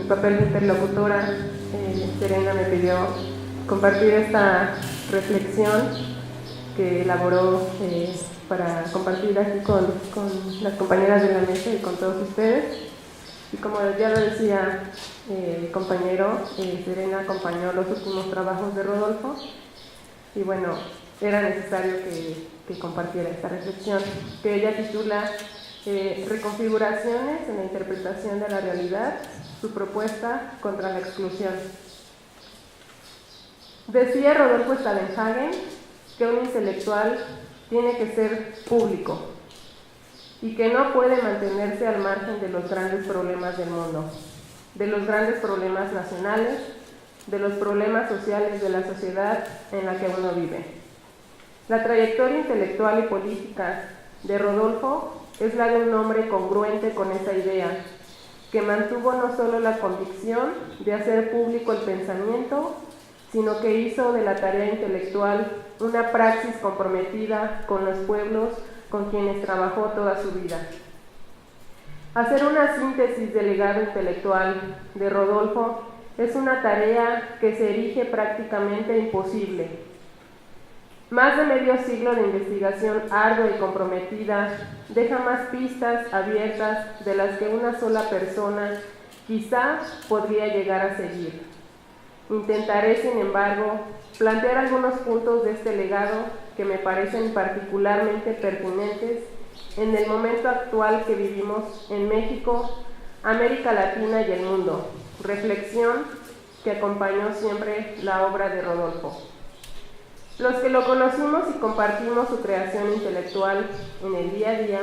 mi papel de interlocutora, Serena me pidió compartir esta reflexión que elaboró para compartir aquí con las compañeras de la mesa y con todos ustedes. Y como ya lo decía el compañero, Serena acompañó los últimos trabajos de Rodolfo y bueno, era necesario que compartiera esta reflexión, que ella titula Reconfiguraciones en la interpretación de la realidad, su propuesta contra la exclusión. Decía Rodolfo Stavenhagen que un intelectual tiene que ser público y que no puede mantenerse al margen de los grandes problemas del mundo, de los grandes problemas nacionales, de los problemas sociales de la sociedad en la que uno vive. La trayectoria intelectual y política de Rodolfo es la de un hombre congruente con esa idea, que mantuvo no solo la convicción de hacer público el pensamiento, sino que hizo de la tarea intelectual una praxis comprometida con los pueblos con quienes trabajó toda su vida. Hacer una síntesis del legado intelectual de Rodolfo es una tarea que se erige prácticamente imposible. Más de medio siglo de investigación ardua y comprometida deja más pistas abiertas de las que una sola persona quizá podría llegar a seguir. Intentaré, sin embargo, plantear algunos puntos de este legado que me parecen particularmente pertinentes en el momento actual que vivimos en México, América Latina y el mundo, reflexión que acompañó siempre la obra de Rodolfo. Los que lo conocimos y compartimos su creación intelectual en el día a día,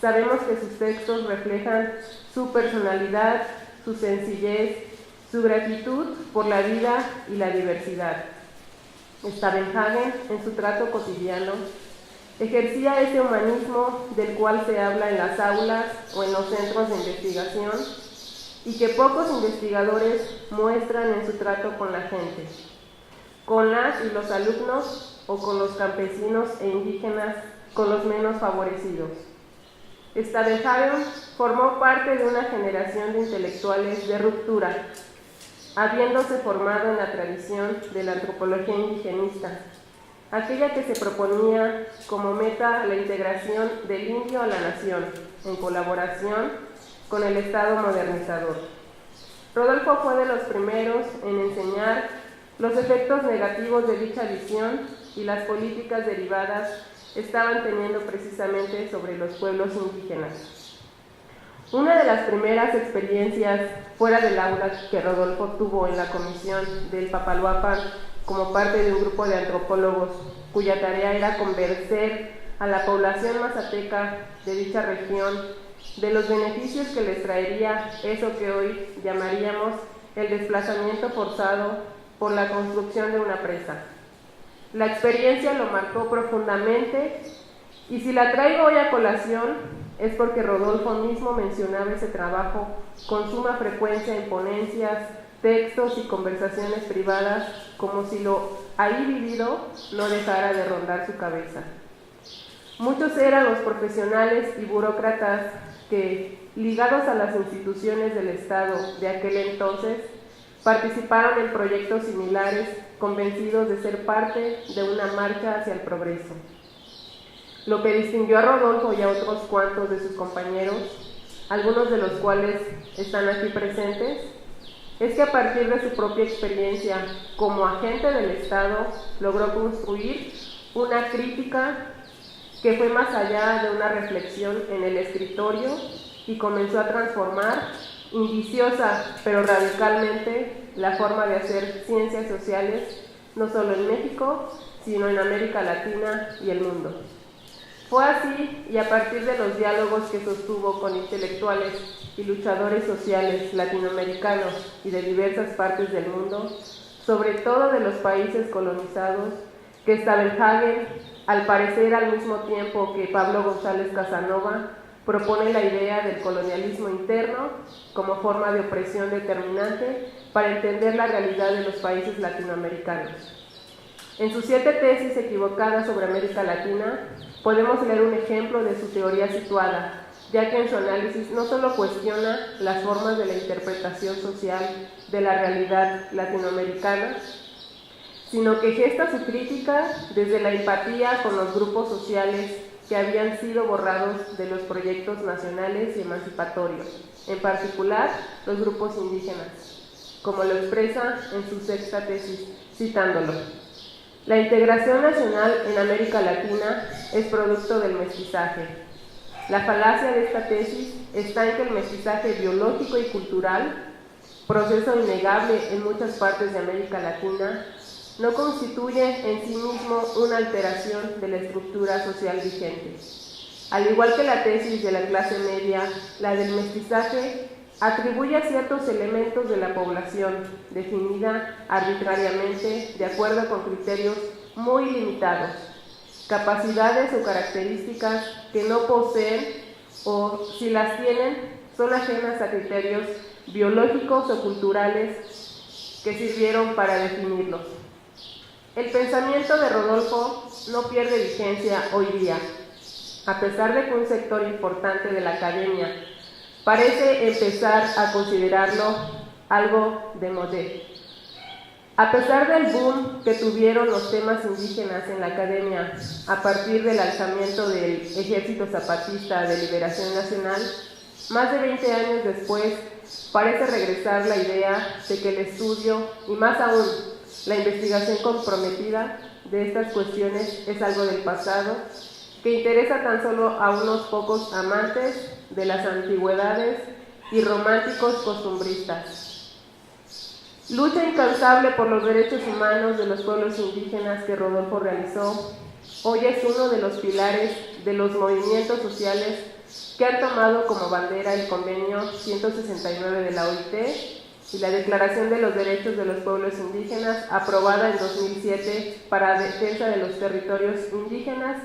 sabemos que sus textos reflejan su personalidad, su sencillez, su gratitud por la vida y la diversidad. Stavenhagen, en su trato cotidiano, ejercía ese humanismo del cual se habla en las aulas o en los centros de investigación y que pocos investigadores muestran en su trato con la gente, con las y los alumnos o con los campesinos e indígenas, con los menos favorecidos. Stavenhagen formó parte de una generación de intelectuales de ruptura, habiéndose formado en la tradición de la antropología indigenista, aquella que se proponía como meta la integración del indio a la nación, en colaboración con el Estado modernizador. Rodolfo fue de los primeros en enseñar los efectos negativos de dicha visión y las políticas derivadas estaban teniendo precisamente sobre los pueblos indígenas. Una de las primeras experiencias fuera del aula que Rodolfo tuvo en la comisión del Papaloapan como parte de un grupo de antropólogos cuya tarea era convencer a la población mazateca de dicha región de los beneficios que les traería eso que hoy llamaríamos el desplazamiento forzado por la construcción de una presa. La experiencia lo marcó profundamente y si la traigo hoy a colación es porque Rodolfo mismo mencionaba ese trabajo con suma frecuencia en ponencias, textos y conversaciones privadas, como si lo ahí vivido no dejara de rondar su cabeza. Muchos eran los profesionales y burócratas que, ligados a las instituciones del Estado de aquel entonces, participaron en proyectos similares, convencidos de ser parte de una marcha hacia el progreso. Lo que distinguió a Rodolfo y a otros cuantos de sus compañeros, algunos de los cuales están aquí presentes, es que a partir de su propia experiencia como agente del Estado, logró construir una crítica que fue más allá de una reflexión en el escritorio y comenzó a transformar, indiciosa pero radicalmente, la forma de hacer ciencias sociales, no solo en México, sino en América Latina y el mundo. Fue así, y a partir de los diálogos que sostuvo con intelectuales y luchadores sociales latinoamericanos y de diversas partes del mundo, sobre todo de los países colonizados, que Stavenhagen, al parecer al mismo tiempo que Pablo González Casanova, propone la idea del colonialismo interno como forma de opresión determinante para entender la realidad de los países latinoamericanos. En sus 7 tesis equivocadas sobre América Latina, podemos leer un ejemplo de su teoría situada, ya que en su análisis no solo cuestiona las formas de la interpretación social de la realidad latinoamericana, sino que gesta su crítica desde la empatía con los grupos sociales que habían sido borrados de los proyectos nacionales y emancipatorios, en particular los grupos indígenas, como lo expresa en su sexta tesis, citándolo. La integración nacional en América Latina es producto del mestizaje. La falacia de esta tesis está en que el mestizaje biológico y cultural, proceso innegable en muchas partes de América Latina, no constituye en sí mismo una alteración de la estructura social vigente. Al igual que la tesis de la clase media, la del mestizaje atribuye a ciertos elementos de la población, definida arbitrariamente de acuerdo con criterios muy limitados, capacidades o características que no poseen o, si las tienen, son ajenas a criterios biológicos o culturales que sirvieron para definirlos. El pensamiento de Rodolfo no pierde vigencia hoy día, a pesar de que un sector importante de la academia parece empezar a considerarlo algo de modé. A pesar del boom que tuvieron los temas indígenas en la academia a partir del alzamiento del Ejército Zapatista de Liberación Nacional, más de 20 años después parece regresar la idea de que el estudio, y más aún la investigación comprometida de estas cuestiones, es algo del pasado, que interesa tan solo a unos pocos amantes de las antigüedades y románticos costumbristas. Lucha incansable por los derechos humanos de los pueblos indígenas que Rodolfo realizó, hoy es uno de los pilares de los movimientos sociales que han tomado como bandera el Convenio 169 de la OIT y la Declaración de los Derechos de los Pueblos Indígenas, aprobada en 2007 para defensa de los territorios indígenas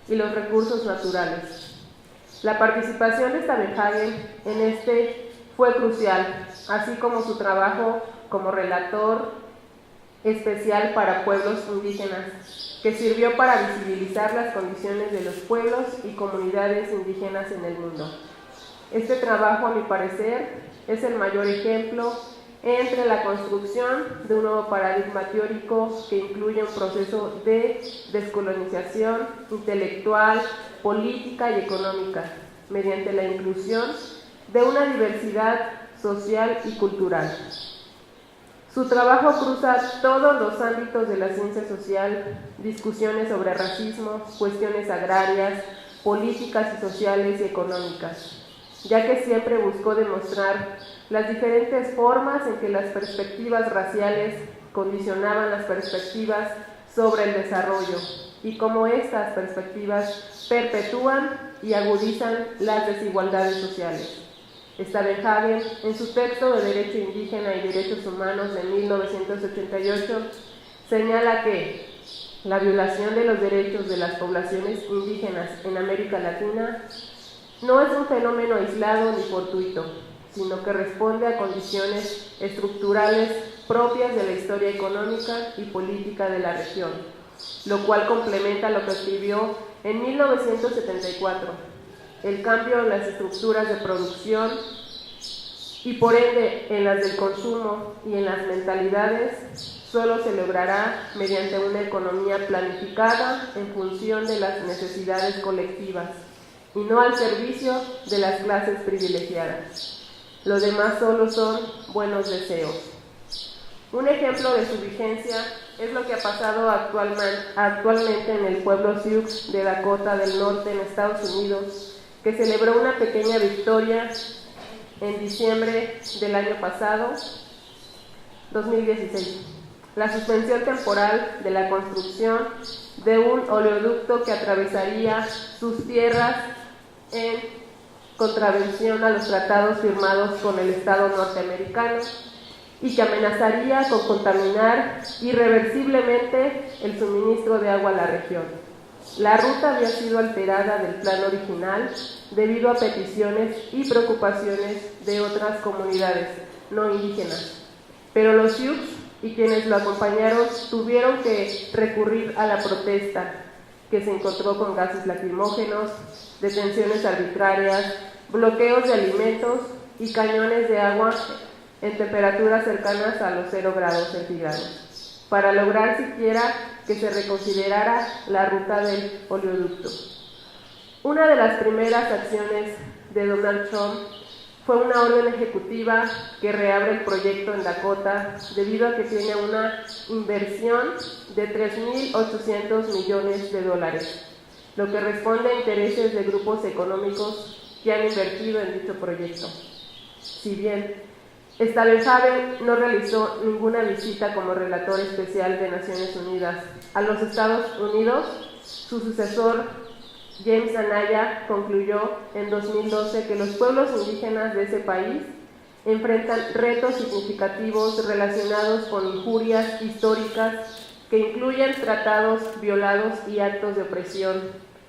y los recursos naturales. La participación de Stavenhagen en este fue crucial, así como su trabajo como relator especial para pueblos indígenas, que sirvió para visibilizar las condiciones de los pueblos y comunidades indígenas en el mundo. Este trabajo, a mi parecer, es el mayor ejemplo entre la construcción de un nuevo paradigma teórico que incluye un proceso de descolonización intelectual, política y económica, mediante la inclusión de una diversidad social y cultural. Su trabajo cruza todos los ámbitos de la ciencia social, discusiones sobre racismo, cuestiones agrarias, políticas y sociales y económicas, ya que siempre buscó demostrar las diferentes formas en que las perspectivas raciales condicionaban las perspectivas sobre el desarrollo y cómo estas perspectivas perpetúan y agudizan las desigualdades sociales. Stavenhagen, en su texto de Derecho Indígena y Derechos Humanos de 1988, señala que la violación de los derechos de las poblaciones indígenas en América Latina no es un fenómeno aislado ni fortuito, sino que responde a condiciones estructurales propias de la historia económica y política de la región, lo cual complementa lo que escribió en 1974. El cambio en las estructuras de producción y por ende en las del consumo y en las mentalidades solo se logrará mediante una economía planificada en función de las necesidades colectivas y no al servicio de las clases privilegiadas. Lo demás solo son buenos deseos. Un ejemplo de su vigencia es lo que ha pasado actualmente en el pueblo Sioux de Dakota del Norte en Estados Unidos, que celebró una pequeña victoria en diciembre del año pasado, 2016. La suspensión temporal de la construcción de un oleoducto que atravesaría sus tierras en contravención a los tratados firmados con el Estado norteamericano y que amenazaría con contaminar irreversiblemente el suministro de agua a la región. La ruta había sido alterada del plan original debido a peticiones y preocupaciones de otras comunidades no indígenas, pero los Sioux y quienes lo acompañaron tuvieron que recurrir a la protesta que se encontró con gases lacrimógenos, detenciones arbitrarias, bloqueos de alimentos y cañones de agua en temperaturas cercanas a los 0 grados centígrados, para lograr siquiera que se reconsiderara la ruta del oleoducto. Una de las primeras acciones de Donald Trump fue una orden ejecutiva que reabre el proyecto en Dakota debido a que tiene una inversión de 3.800 millones de dólares, lo que responde a intereses de grupos económicos que han invertido en dicho proyecto. Si bien Stabenhagen no realizó ninguna visita como relator especial de Naciones Unidas a los Estados Unidos, su sucesor James Anaya concluyó en 2012 que los pueblos indígenas de ese país enfrentan retos significativos relacionados con injurias históricas que incluyen tratados violados y actos de opresión,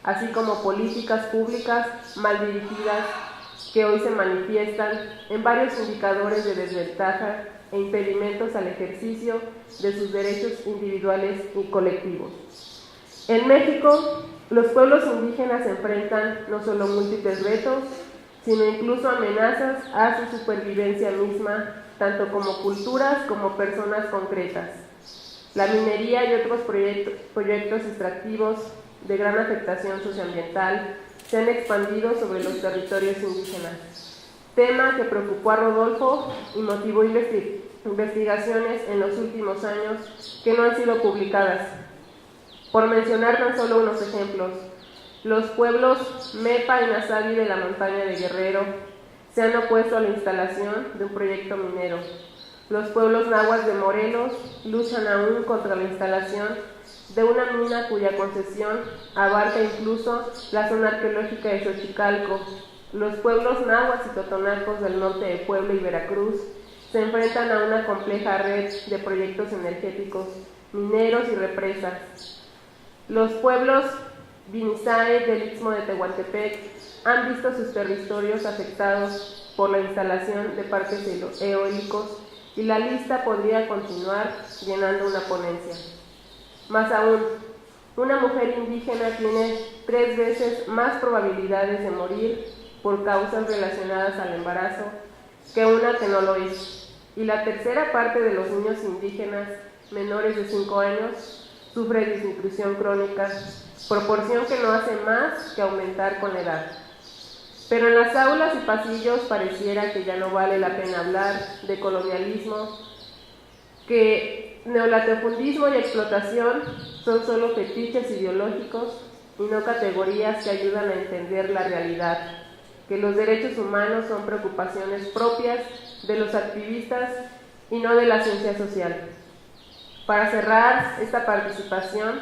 así como políticas públicas mal dirigidas que hoy se manifiestan en varios indicadores de desventaja e impedimentos al ejercicio de sus derechos individuales y colectivos. En México, los pueblos indígenas enfrentan no solo múltiples retos, sino incluso amenazas a su supervivencia misma, tanto como culturas como personas concretas. La minería y otros proyectos extractivos de gran afectación socioambiental se han expandido sobre los territorios indígenas, tema que preocupó a Rodolfo y motivó investigaciones en los últimos años que no han sido publicadas. Por mencionar tan solo unos ejemplos, los pueblos Mepa y Nasavi de la montaña de Guerrero se han opuesto a la instalación de un proyecto minero. Los pueblos nahuas de Morelos luchan aún contra la instalación de una mina cuya concesión abarca incluso la zona arqueológica de Xochicalco. Los pueblos nahuas y totonacos del norte de Puebla y Veracruz se enfrentan a una compleja red de proyectos energéticos, mineros y represas. Los pueblos Vinizae del Istmo de Tehuantepec han visto sus territorios afectados por la instalación de parques eólicos y la lista podría continuar llenando una ponencia. Más aún, una mujer indígena tiene 3 veces más probabilidades de morir por causas relacionadas al embarazo que una que no lo es, y la tercera parte de los niños indígenas menores de 5 años sufre desnutrición crónica, proporción que no hace más que aumentar con la edad. Pero en las aulas y pasillos pareciera que ya no vale la pena hablar de colonialismo, que neolatifundismo y explotación son solo fetiches ideológicos y no categorías que ayudan a entender la realidad, que los derechos humanos son preocupaciones propias de los activistas y no de la ciencia social. Para cerrar esta participación,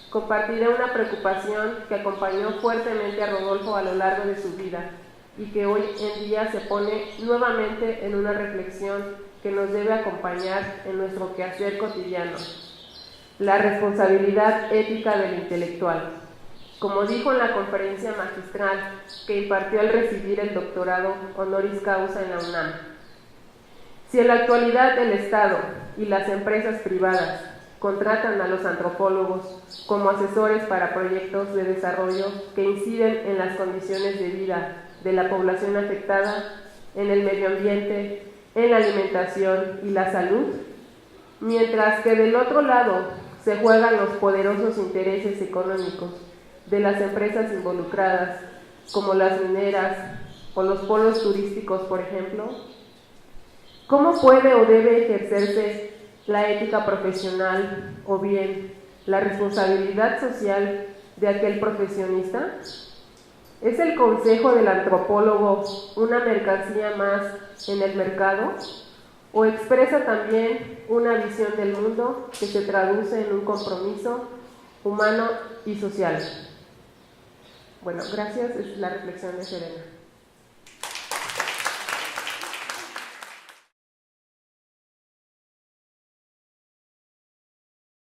compartiré una preocupación que acompañó fuertemente a Rodolfo a lo largo de su vida y que hoy en día se pone nuevamente en una reflexión que nos debe acompañar en nuestro quehacer cotidiano: la responsabilidad ética del intelectual. Como dijo en la conferencia magistral que impartió al recibir el doctorado honoris causa en la UNAM, si en la actualidad el Estado y las empresas privadas contratan a los antropólogos como asesores para proyectos de desarrollo que inciden en las condiciones de vida de la población afectada, en el medio ambiente, en la alimentación y la salud, mientras que del otro lado se juegan los poderosos intereses económicos de las empresas involucradas, como las mineras o los polos turísticos, por ejemplo, ¿cómo puede o debe ejercerse la ética profesional o bien la responsabilidad social de aquel profesionista? ¿Es el consejo del antropólogo una mercancía más en el mercado? ¿O expresa también una visión del mundo que se traduce en un compromiso humano y social? Bueno, gracias, es la reflexión de Serena.